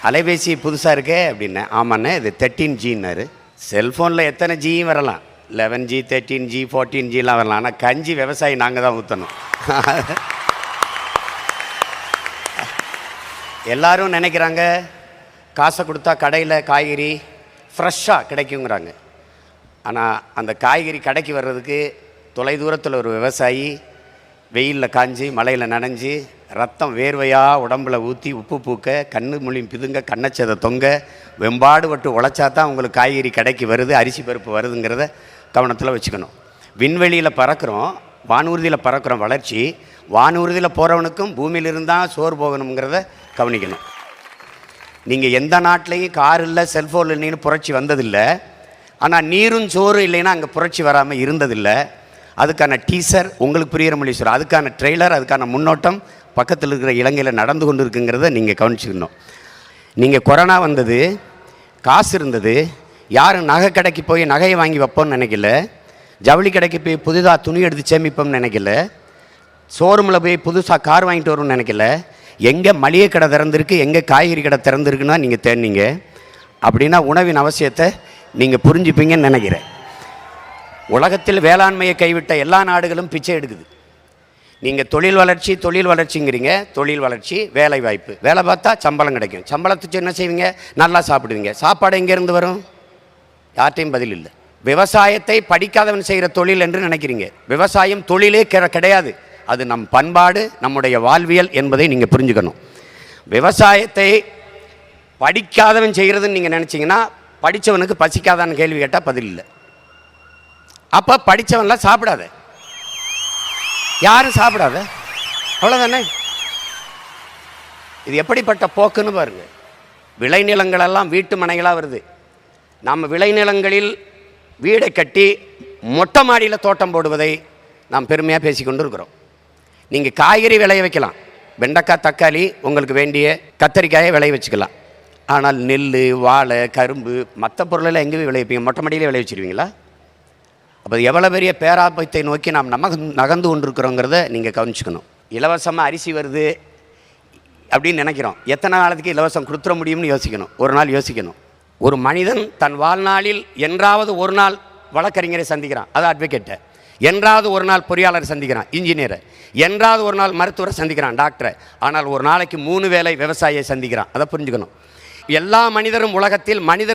அலைபேசி புதுசாக இருக்கே அப்படின்னேன். ஆமாண்ணே இது 13Gன்னாரு. செல்ஃபோனில் எத்தனை ஜியும் வரலாம், 11G 13G 14Gலாம் வரலாம். ஆனால் கஞ்சி விவசாயி நாங்கள் தான் ஊற்றணும். எல்லோரும் நினைக்கிறாங்க காசை கொடுத்தா கடையில் காய்கறி ஃப்ரெஷ்ஷாக கிடைக்குங்கிறாங்க. ஆனால் அந்த காய்கறி கடைக்கு வர்றதுக்கு தொலைதூரத்தில் ஒரு விவசாயி வெயிலில் காஞ்சி மழையில் நனைஞ்சி ரத்தம் வேர்வையாக உடம்பில் ஊற்றி உப்பு பூக்க கண்ணு மொழி பிதுங்க கண்ணச்சதை தொங்க வெம்பாடு பட்டு உழைச்சா தான் உங்களுக்கு காய்கறி கடைக்கு வருது, அரிசி பருப்பு வருதுங்கிறத கவனத்தில் வச்சுக்கணும். விண்வெளியில் பறக்கிறோம், வானூர்தியில் பறக்கிறோம். வளர்ச்சி வானூர்தியில் போகிறவனுக்கும் பூமியில் இருந்தால் சோறு போகணுங்கிறத கவனிக்கணும். நீங்கள் எந்த நாட்டிலையும் கார் இல்லை செல்ஃபோன் இல்லைன்னு புரட்சி வந்ததில்லை. ஆனால் நீரும் சோறு இல்லைன்னா அங்கே புரட்சி வராமல் இருந்ததில்லை. அதுக்கான டீசர் உங்களுக்கு புரிகிற மொழி சொல்கிறோம், அதுக்கான ட்ரெய்லர், அதுக்கான முன்னோட்டம் பக்கத்தில் இருக்கிற இலங்கையில் நடந்து கொண்டு இருக்குங்கிறத நீங்கள் கவனிச்சுக்கணும். நீங்கள் கொரோனா வந்தது, காசு இருந்தது, யாரும் நகை கடைக்கு போய் நகையை வாங்கி வைப்போம்னு நினைக்கல, ஜவுளி கடைக்கு போய் புதுதாக துணி எடுத்து சேமிப்போம்னு நினைக்கல, ஷோரூமில் போய் புதுசாக கார் வாங்கிட்டு வரும்னு நினைக்கல. எங்கே மளிகை கடை திறந்துருக்கு, எங்கே காய்கறி கடை திறந்துருக்குன்னா நீங்கள் தேடினீங்க. அப்படின்னா உணவின் அவசியத்தை நீங்கள் புரிஞ்சுப்பீங்கன்னு நினைக்கிறேன். உலகத்தில் வேளாண்மையை கைவிட்ட எல்லா நாடுகளும் பிச்சை எடுக்குது. நீங்கள் தொழில் வளர்ச்சிங்கிறீங்க. தொழில் வளர்ச்சி, வேலை வாய்ப்பு, வேலை பார்த்தா சம்பளம் கிடைக்கும். சம்பளத்துக்கு என்ன செய்வீங்க, நல்லா சாப்பிடுவீங்க. சாப்பாடு எங்கேருந்து வரும், யார்ட்டையும் பதில் இல்லை. விவசாயத்தை படிக்காதவன் செய்கிற தொழில் என்று நினைக்கிறீங்க. விவசாயம் தொழிலே கிடையாது, அது நம் பண்பாடு, நம்முடைய வாழ்வியல் என்பதை நீங்கள் புரிஞ்சுக்கணும். விவசாயத்தை படிக்காதவன் செய்கிறதுன்னு நீங்கள் நினச்சிங்கன்னா படித்தவனுக்கு பசிக்காதான்னு கேள்வி கேட்டால் பதில் இல்லை. அப்போ படித்தவன்லாம் சாப்பிடாத, யாரும் சாப்பிடாத, அவ்வளோதானே. இது எப்படிப்பட்ட போக்குன்னு பாருங்க. விளைநிலங்களெல்லாம் வீட்டு மனைகளாக வருது. நம்ம விளைநிலங்களில் வீடை கட்டி மொட்டை மாடியில் தோட்டம் போடுவதை நாம் பெருமையாக பேசிக்கொண்டு இருக்கிறோம். நீங்கள் காய்கறி விளைய வைக்கலாம், வெண்டைக்காய் தக்காளி உங்களுக்கு வேண்டிய கத்தரிக்காயை விளைய வச்சுக்கலாம். ஆனால் நெல், வாழை, கரும்பு, மற்ற பொருளெல்லாம் எங்கே விளைவிப்பீங்க, மொட்டை மாடியிலே விளைய வச்சுருவீங்களா? அப்போ எவ்வளோ பெரிய பேராபத்தை நோக்கி நாம் நகர்ந்து கொண்டிருக்கிறோங்கிறத நீங்கள் கவனிச்சுக்கணும். இலவசமாக அரிசி வருது அப்படின்னு நினைக்கிறோம். எத்தனை நாளைக்கு இலவசம் கொடுத்துட முடியும்னு யோசிக்கணும். ஒரு நாள் யோசிக்கணும். ஒரு மனிதன் தன் வாழ்நாளில் என்றாவது ஒரு நாள் வழக்கறிஞரை சந்திக்கிறான், அது அட்வொகேட்டை. என்றாவது ஒரு நாள் பொறியாளர் சந்திக்கிறான், இன்ஜினியரை. என்றாவது ஒரு நாள் மருத்துவரை சந்திக்கிறான், டாக்டரை. ஆனால் ஒரு நாளைக்கு 3 வேளை விவசாயியை சந்திக்கிறான். அதை புரிஞ்சுக்கணும். எல்லா மனிதரும் உலகத்தில் மனிதர்